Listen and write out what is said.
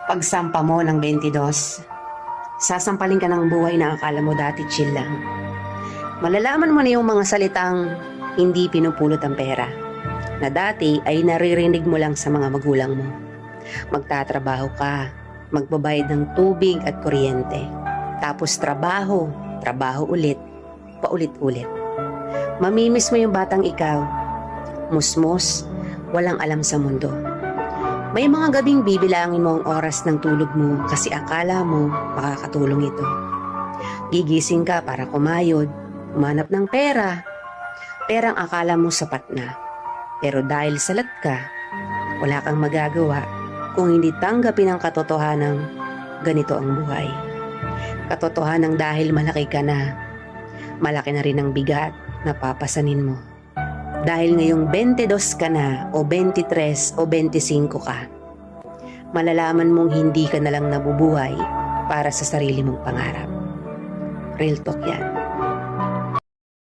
Pagsampa mo ng 22, sasampalin ka ng buhay na akala mo dati chill lang. Malalaman mo na yung mga salitang hindi pinupulot ang pera, na dati ay naririnig mo lang sa mga magulang mo. Magtatrabaho ka, magbabayad ng tubig at kuryente. Tapos trabaho, trabaho ulit, paulit-ulit. Mamimiss mo yung batang ikaw, musmos, walang alam sa mundo. May mga gabing bibilangin mo ang oras ng tulog mo kasi akala mo makakatulong ito. Gigising ka para kumayod, umanap ng pera. Perang akala mo sapat na. Pero dahil salat ka, wala kang magagawa kung hindi tanggapin ang katotohanang ganito ang buhay. Katotohanang dahil malaki ka na, malaki na rin ang bigat na papasanin mo. Dahil ngayong 22 ka na o 23 o 25 ka, malalaman mong hindi ka na lang nabubuhay para sa sarili mong pangarap. Real talk yan.